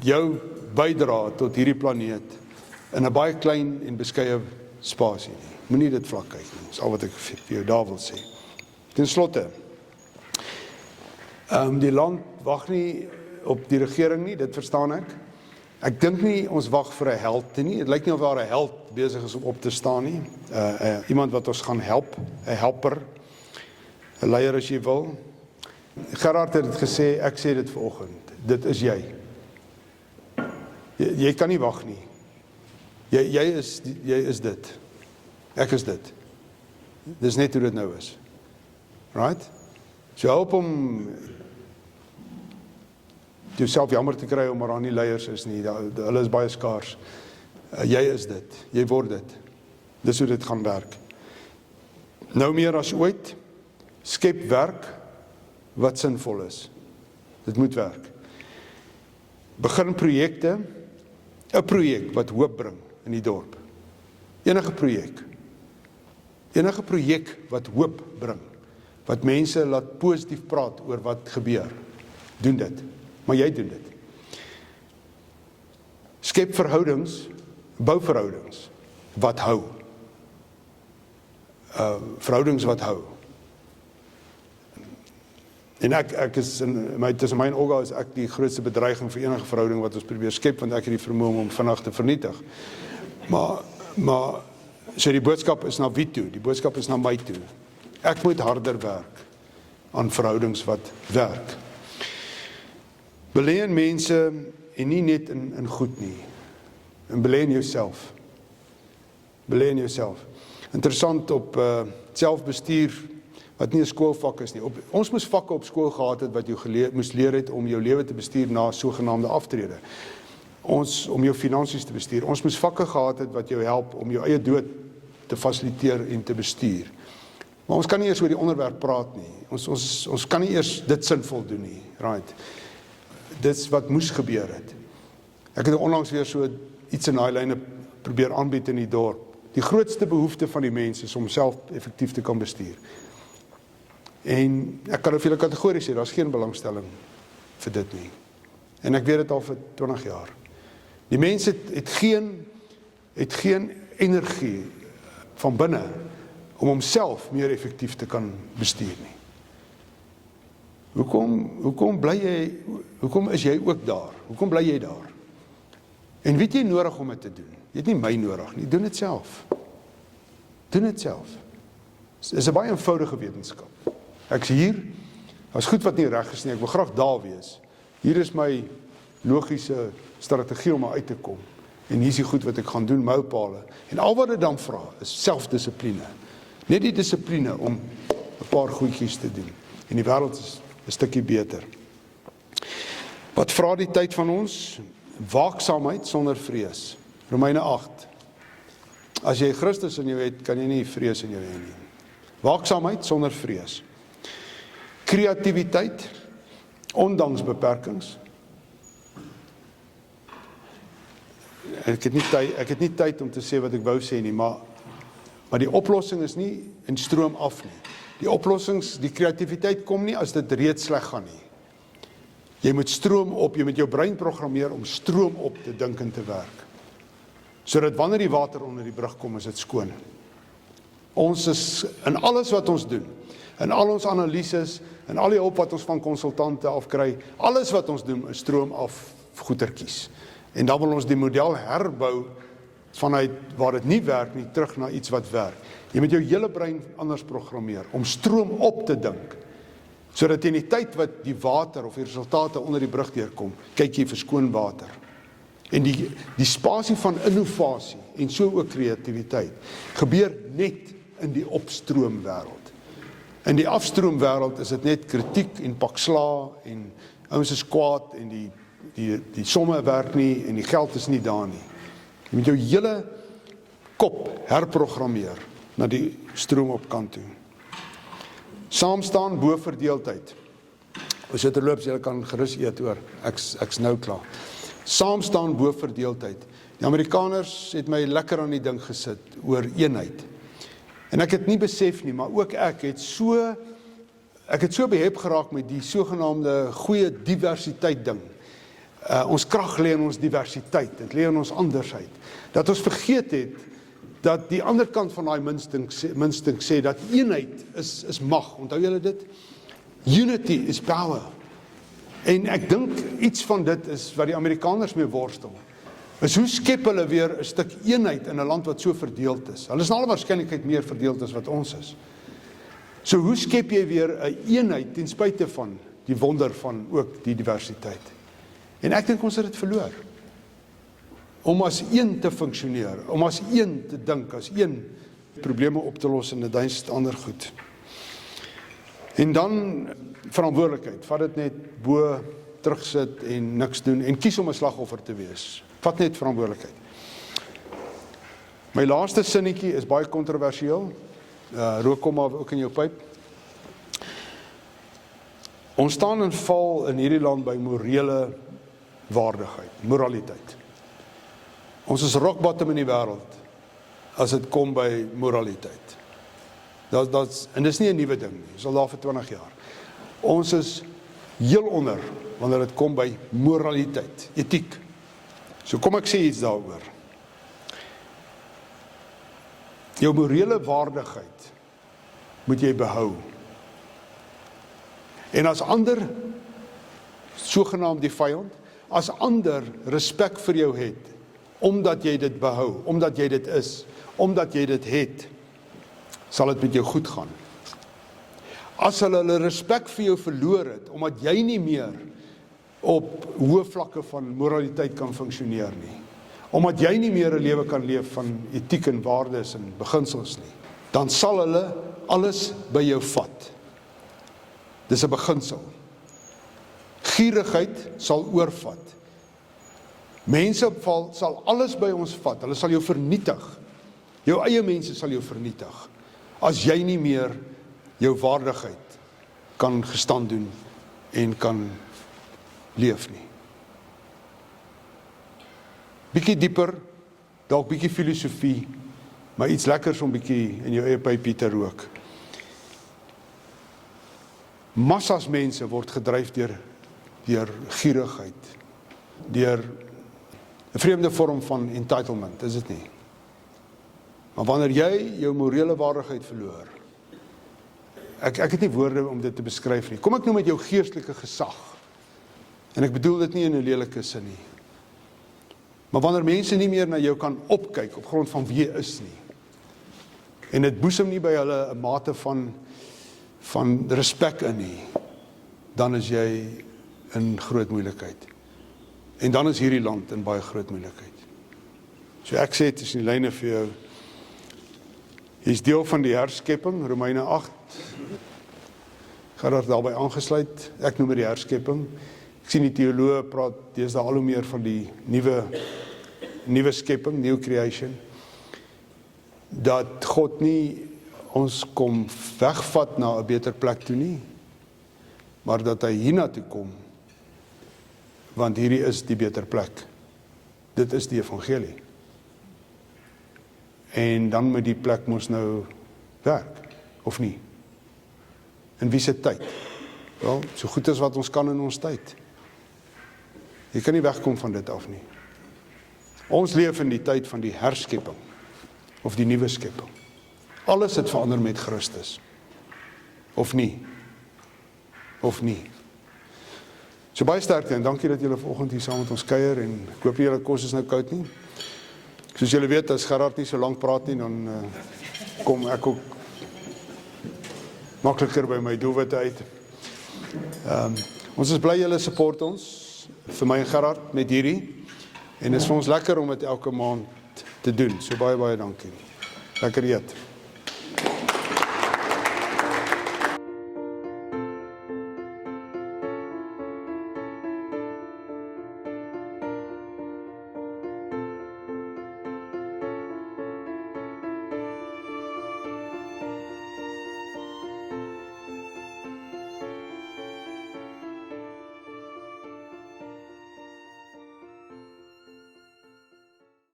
jou bydra tot hierdie planeet in 'n baie klein en beskeie spasie nie. Moenie dit vlak kyk nie. Dis al wat ek vir jou daar wil sê. Ten slotte, die land wag nie op die regering nie, dit verstaan ek. Ek dink nie ons wag vir 'n held nie. Dit lyk nie of daar 'n held besig is om op te staan nie. Iemand wat ons gaan help, 'n helper, 'n leier as jy wil. Gerard het dit gesê, ek sê dit vanoggend. Dit is jy. Jy kan nie wag nie. Jy is dit. Ek is dit. Dis net hoe dit nou is. Right? So help om jouself jammer te kry omdat daar nie leiers is nie. Hulle is baie skaars. Jy is dit. Jy word dit. Dis hoe dit gaan werk. Nou meer as ooit, skep werk wat sinvol is. Dit moet werk. Begin projekte, 'n projek wat hoop bring in die dorp. Enige projek wat hoop bring, wat mense laat positief praat oor wat gebeur. Doen dit, maar jy doen dit. Skep verhoudings, bou verhoudings wat hou. Verhoudings wat hou. En ek is tussen my en Olga is ek die grootste bedreiging vir enige verhouding wat ons probeer skep, want ek het die vermoë om vinnig te vernietig. Maar so die boodskap is na wie toe? Die boodskap is na my toe. Ek moet harder werk aan verhoudings wat werk. Belê in mense en nie net in goed nie. En belê in jouself. Belê in jouself. Interessant op selfbestuur wat nie 'n skoolvak is nie. Ons moes vakke op skool gehad het wat jy moes leer het om jou lewe te bestuur na sogenaamde aftrede. Om jou finansies te bestuur. Ons moes vakke gehad het wat jou help om jou eie dood te fasiliteer en te bestuur. Maar ons kan nie eers oor die onderwerp praat nie. Ons kan nie eers dit sinvol doen nie. Right. Dis wat moes gebeur het. Ek het onlangs weer so iets in daai lyne probeer aanbied in die dorp. Die grootste behoefte van die mens is om self effektief te kan bestuur. En ek kan op julle kategorie sê, daar is geen belangstelling vir dit nie. En ek weet dit al vir 20 jaar. Die mens het geen energie van binne om homself meer effektief te kan bestuur nie. Hoekom is jy ook daar? Hoekom bly jy daar? En wie het jy nodig om dit te doen? Jy het nie my nodig nie, doen dit self. Doen dit self. Dit is 'n baie eenvoudige wetenskap. Ek is hier, as goed wat nie reg is nie, ek wil graag daar wees. Hier is my logiese strategie om uit te kom. En hier is die goed wat ek gaan doen, mylpale. En al wat dit dan vra, is selfdissipline. Net die dissipline om 'n paar goedjies te doen. En die wêreld is 'n stukkie beter. Wat vra die tyd van ons? Waaksaamheid sonder vrees. Romeine 8. As jy Christus in jou het, kan jy nie vrees in jou hê nie. Waaksaamheid sonder vrees. Kreatiwiteit, ondanks beperkings. Ek het nie tyd om te sê wat ek wou sê nie, maar die oplossing is nie in stroom af nie. Die kreatiwiteit kom nie as dit reeds sleg gaan nie. Jy moet stroom op, jy moet jou brein programmeer om stroom op te dink en te werk. Sodat wanneer die water onder die brug kom, is dit skoon. Ons is in alles wat ons doen, in al ons analises, en al die hulp wat ons van konsultante afkry, alles wat ons doen is stroom af goetertjies. En dan wil ons die model herbou vanuit waar dit nie werk nie, terug na iets wat werk. Jy moet jou hele brein anders programmeer om stroom op te dink, sodat in die tyd wat die water of die resultate onder die brug deurkom, kyk jy vir skoon water. En die spasie van innovasie en so ook kreatiwiteit gebeur net in die opstroomwêreld. In die afstroomwêreld is dit net kritiek en pak sla en ouens is kwaad en die somme werk nie en die geld is nie daar nie. Jy moet jou hele kop herprogrammeer na die stroom op kant toe. Saamstaan bo verdeeldheid. Ons het terloops, julle kan gerus eet hoor. Ek's nou klaar. Saamstaan bo verdeeldheid. Die Amerikaners het my lekker aan die ding gesit oor eenheid. En ek het nie besef nie, maar ook ek het so behep geraak met die sogenaamde goeie diversiteit ding. Ons krag lê in ons diversiteit, dit lê in ons andersheid. Dat ons vergeet het dat die ander kant van daai munstink sê dat eenheid is mag. Onthou julle dit? Unity is power. En ek dink iets van dit is wat die Amerikaners mee worstel. is hoe skep hulle weer 'n stuk eenheid in 'n land wat so verdeeld is. Hulle is na alle waarskynlikheid meer verdeeld as wat ons is. So hoe skep jy weer 'n eenheid ten spyte van die wonder van ook die diversiteit? En ek dink ons het dit verloor. Om as een te funksioneer, om as een te dink, as een probleme op te los en dit is ander goed. En dan verantwoordelikheid. Vat dit net bo, terugsit en niks doen en kies om 'n slagoffer te wees. Vat net verantwoordelikheid. My laaste sinnetjie is baie kontroversieel. Rook kom maar ook in jou pyp. Ons staan en val in hierdie land by morele waardigheid, moraliteit. Ons is rock bottom in die wêreld as dit kom by moraliteit. En dis nie 'n nuwe ding nie, dis al daar vir 20 jaar. Ons is heel onder wanneer dit kom by moraliteit, etiek. So kom ek sê iets daaroor. Jou morele waardigheid moet jy behou. En as ander, sogenaamd die vyand, as ander respek vir jou het, omdat jy dit behou, omdat jy dit is, omdat jy dit het, sal dit met jou goed gaan. As hulle respek vir jou verloor het, omdat jy nie meer op hoë vlakke van moraliteit kan funksioneer nie, omdat jy nie meer 'n lewe kan leef van etiek en waardes en beginsels nie, dan sal hulle alles by jou vat. Dis 'n beginsel. Gierigheid sal oorvat. Mense sal alles by ons vat. Hulle sal jou vernietig. Jou eie mense sal jou vernietig. As jy nie meer jou waardigheid kan gestand doen en kan leef nie. Bietjie dieper, dalk bietjie filosofie, maar iets lekkers om bietjie in jou eie pypie te rook. Massas mense word gedryf deur gierigheid, deur 'n vreemde vorm van entitlement, is dit nie? Maar wanneer jy jou morele waardigheid verloor, ek het nie woorde om dit te beskryf nie. Kom ek noem met jou geestelike gesag. En ek bedoel dit nie in 'n lelike sin nie. Maar wanneer mense nie meer na jou kan opkyk op grond van wie jy is nie, en dit boesem nie by hulle 'n mate van respek in nie, dan is jy in groot moeilikheid. En dan is hierdie land in baie groot moeilikheid. So ek sê tussen die lyne vir jou, jy is deel van die herskepping, Romeine 8, Gerard daarby aangesluit, ek noem dit die herskepping. Ek sien die teoloë praat deesdae al hoe meer van die nuwe skepping, new creation, dat God nie ons kom wegvat na 'n beter plek toe nie, maar dat hy hiernatoe kom, want hierdie is die beter plek. Dit is die evangelie. En dan moet die plek mos nou werk, of nie? In wie se tyd? Wel, so goed as wat ons kan in ons tyd. Jy kan nie wegkom van dit af nie. Ons leef in die tyd van die herskepping, of die nuwe skepping. Alles het verander met Christus. Of nie? Of nie? So baie sterkte en dankie dat julle vanoggend hier saam met ons kuier en ek hoop julle kos is nou koud nie. Soos julle weet, as Gerard nie so lank praat nie, dan kom ek ook makliker by my doelwitte uit. Ons is bly julle support ons, vir my en Gerard, met hierdie. En dit is vir ons lekker om dit elke maand te doen. So baie dankie. Lekker eet.